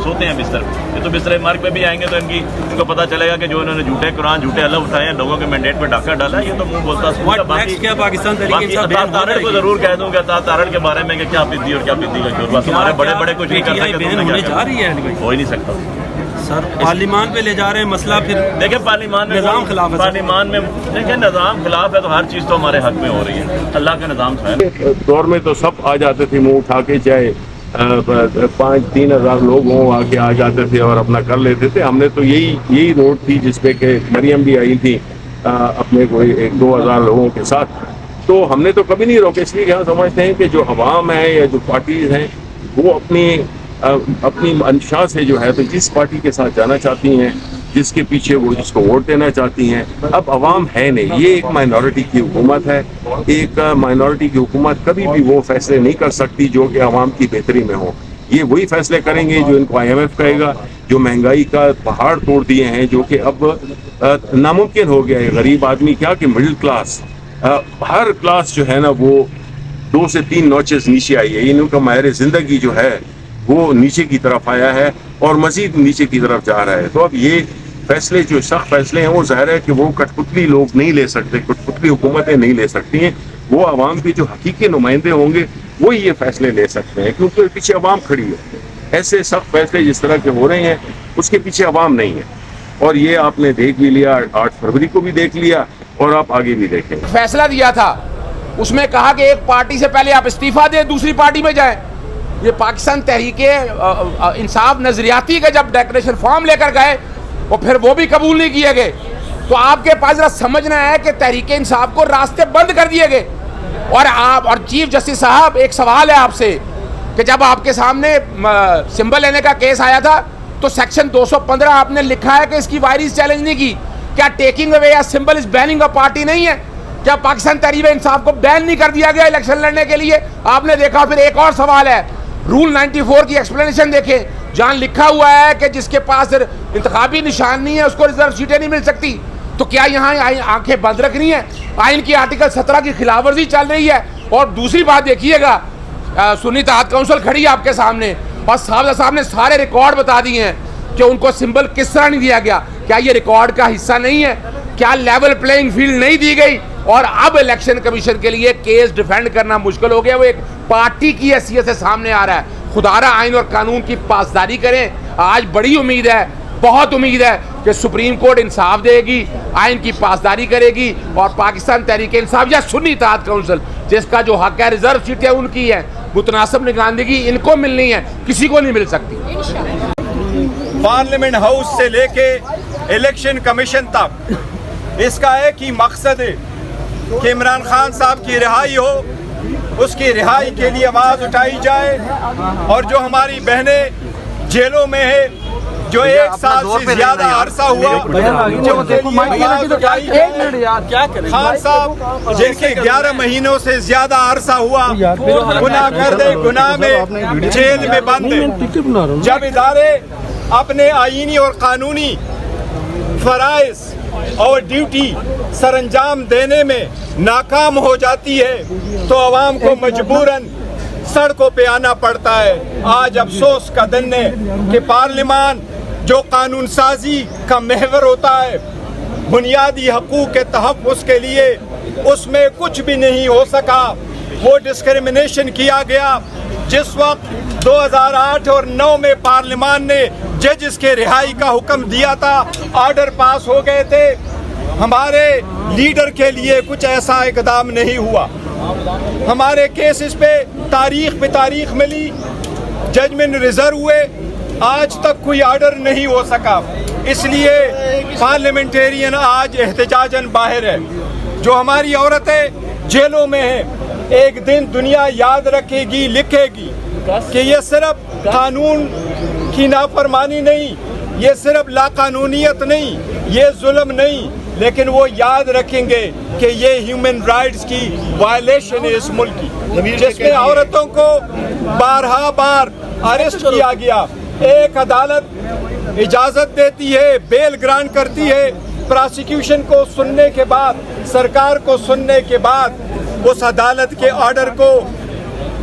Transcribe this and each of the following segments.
सोते हैं बिस्तर पे। ये तो बिस्तर मार्ग पे भी आएंगे तो इनको पता चलेगा कि जो इन्होंने झूठे कुरान झूठे अल्लाह उठाए हैं, लोगों के मैंडेट पे डाका डाला है, ये तो मुंह बोलता बाकी तारड़ को जरूर कह दूंगा तारड़ के बारे में कि क्या पिद्दी और क्या पिद्दी का शोर, बस हमारे बड़े बड़े कुछ नहीं कर सकते, हो ही नहीं सकता सर। पार्लियामान पे ले जा रहे हैं मसला, फिर देखिए पार्लियामान में निज़ाम खिलाफ है, पार्लियामान में देखिए निज़ाम खिलाफ है तो हर चीज़ तो हमारे हक में हो रही है, अल्लाह का निज़ाम है। दौर में तो सब आ जाते थे मुंह उठा के, चाहे 5-3 हज़ार लोग हों आके आ जाते थे और अपना कर लेते थे। हमने तो यही रोड थी जिसपे कि मरियम भी आई थी अपने कोई 1-2 हज़ार लोगों के साथ, तो हमने तो कभी नहीं रोके, इसलिए कि हम समझते हैं कि जो अवाम है या जो पार्टीज हैं वो अपनी मंशा से जो है तो जिस पार्टी के साथ जाना चाहती हैं, जिसके पीछे वो जिसको वोट देना चाहती हैं, अब अवाम है नहीं, ये एक माइनॉरिटी की हुकूमत है। एक माइनॉरिटी की हुकूमत कभी भी वो फैसले नहीं कर सकती जो कि अवाम की बेहतरी में हो। ये वही फैसले करेंगे जो इनको IMF कहेगा, जो महंगाई का पहाड़ तोड़ दिए हैं, जो कि अब नामुमकिन हो गया है। गरीब आदमी क्या कि मिडिल क्लास, हर क्लास जो है ना वो 2 से 3 नॉचेस नीचे आई है। इनका माहिर ज़िंदगी जो है वो नीचे की तरफ आया है और मज़ीद नीचे की तरफ जा रहा है। तो अब ये फैसले जो सख्त फैसले हैं वो ज़ाहिर है कि वो कठपुतली लोग नहीं ले सकते, कठपुतली हुकूमतें नहीं ले सकती हैं। वो आवाम के जो हकीकी नुमाइंदे होंगे वही ये फैसले ले सकते हैं, क्योंकि पीछे अवाम खड़ी है। ऐसे सख्त फैसले जिस तरह के हो रहे हैं उसके पीछे अवाम नहीं है, और ये आपने देख भी लिया, 8 फरवरी को भी देख लिया और आप आगे भी देखें। फैसला दिया था उसमें कहा कि एक पार्टी से पहले आप इस्तीफा दें, दूसरी पार्टी में जाएं। ये पाकिस्तान तहरीके इंसाफ नजरियाती का जब डेक्लेरेशन फॉर्म लेकर गए और फिर वो भी कबूल नहीं किए गए, तो आपके पास जरा समझना है कि तहरीके इंसाफ को रास्ते बंद कर दिए गए। और चीफ जस्टिस साहब, एक सवाल है आपसे कि जब आपके सामने सिंबल लेने का केस आया था तो सेक्शन 215 आपने लिखा है कि इसकी वायरिस चैलेंज नहीं की। क्या टेकिंग अवे या symbol is banning a party नहीं है? क्या पाकिस्तान तहरीक इंसाफ को बैन नहीं कर दिया गया इलेक्शन लड़ने के लिए? आपने देखा। फिर एक और सवाल है, रूल 94 की एक्सप्लेनेशन देखें, जहाँ लिखा हुआ है कि जिसके पास इंतखाबी निशान नहीं है उसको रिजर्व सीटें नहीं मिल सकती। तो क्या यहाँ आंखें बंद रखनी है? आइन की आर्टिकल 17 की खिलाफ वर्जी चल रही है। और दूसरी बात देखिएगा, सुन्नी इत्तेहाद काउंसिल खड़ी है आपके सामने और साहब ने सारे रिकॉर्ड बता दिए हैं कि उनको सिंबल किस तरह नहीं दिया गया। क्या ये रिकॉर्ड का हिस्सा नहीं है? क्या लेवल प्लेइंग फील्ड नहीं दी गई? और अब इलेक्शन कमीशन के लिए केस डिफेंड करना मुश्किल हो गया, वो एक पार्टी की हैसियत से सामने आ रहा है। खुदारा आइन और कानून की पासदारी करें। आज बड़ी उम्मीद है, बहुत उम्मीद है कि सुप्रीम कोर्ट इंसाफ देगी, आइन की पासदारी करेगी और पाकिस्तान तहरीक इंसाफ या सुन्नी इत्तेहाद काउंसिल जिसका जो हक है रिजर्व सीटें उनकी है, मुतनासिब निगरानदगी इनको मिलनी है, किसी को नहीं मिल सकती। पार्लियामेंट हाउस से लेके इलेक्शन कमीशन तक इसका एक ही मकसद है कि इमरान खान साहब की रिहाई हो, उसकी रिहाई के लिए आवाज़ उठाई जाए। और जो हमारी बहनें जेलों में है, जो 1 साल से ज्यादा अरसा हुआ खान साहब जिनके 11 महीनों से ज्यादा अरसा हुआ गुनाह कर दे, गुनाह में जेल में बंद है। जब इदारे अपने आईनी और कानूनी फराइज और ड्यूटी सरंजाम देने में नाकाम हो जाती है तो अवाम को मजबूरन सड़कों पे आना पड़ता है। आज अफसोस का दिन है कि पार्लियामान जो कानून साजी का महवर होता है, बुनियादी हकूक़ के तहफ़्फ़ुज़ के लिए, उसमें कुछ भी नहीं हो सका। वो डिस्क्रिमिनेशन किया गया। जिस वक्त 2008 और 9 में पार्लियामान ने जजेस के रिहाई का हुक्म दिया था, ऑर्डर पास हो गए थे, हमारे लीडर के लिए कुछ ऐसा इकदाम नहीं हुआ। हमारे केसेस पे तारीख मिली, जजमेंट रिजर्व हुए, आज तक कोई ऑर्डर नहीं हो सका। इसलिए पार्लियामेंटेरियन आज एहतजाजन बाहर है। जो हमारी औरतें जेलों में हैं, एक दिन दुनिया याद रखेगी, लिखेगी कि ये सिर्फ कानून की नाफरमानी नहीं, ये सिर्फ लाकानूनियत नहीं, ये जुल्म नहीं, लेकिन वो याद रखेंगे कि ये ह्यूमन राइट्स की वायलेशन है इस मुल्क की, जिसमें औरतों को बार अरेस्ट किया गया। एक अदालत इजाज़त देती है, बेल ग्रांट करती है, प्रोसिक्यूशन को सुनने के बाद, सरकार को सुनने के बाद उस अदालत के ऑर्डर को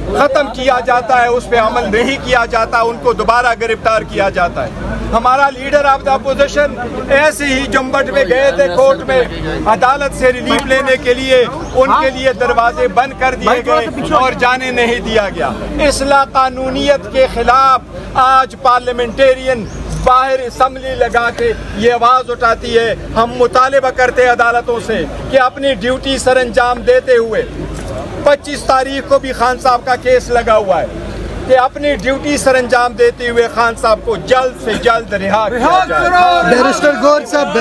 ختم کیا جاتا ہے اس پہ عمل نہیں کیا جاتا, ان کو دوبارہ گرفتار کیا جاتا ہے. ہمارا لیڈر آف دا اپوزیشن ایسے ہی جمبٹ میں گئے تھے کورٹ میں عدالت سے ریلیف لینے کے لیے, ان کے لیے دروازے بند کر دیے گئے اور جانے نہیں دیا گیا. اصلاح قانونیت کے خلاف آج پارلیمنٹیرین باہر اسمبلی لگا کے یہ آواز اٹھاتی ہے. ہم مطالبہ کرتے ہیں عدالتوں سے کہ اپنی ڈیوٹی سر انجام دیتے ہوئے, 25 تاریخ کو بھی خان صاحب کا کیس لگا ہوا ہے, کہ اپنی ڈیوٹی سر انجام دیتے ہوئے خان صاحب کو جلد سے جلد رہا کیا جائے. بیرسٹر گور صاحب,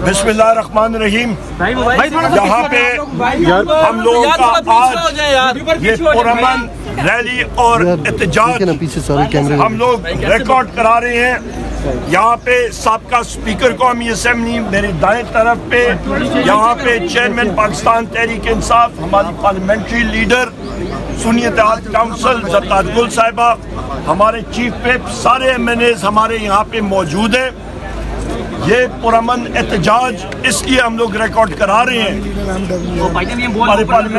بسم اللہ الرحمن الرحیم. یہاں پہ ہم لوگوں کا آج یہ پرامن ریلی اور احتجاج ہم لوگ ریکارڈ کرا رہے ہیں. یہاں پہ سابقہ اسپیکر قومی اسمبلی میرے دائیں طرف پہ, یہاں پہ چیئرمین پاکستان تحریک انصاف, ہماری پارلیمنٹری لیڈر سنی اتحاد کونسل زرتاج گل صاحبہ, ہمارے چیف وپ, سارے ایم این ایز ہمارے یہاں پہ موجود ہیں. یہ پرامن احتجاج اس لیے ہم لوگ ریکارڈ کرا رہے ہیں. ہمارے پارلیمنٹ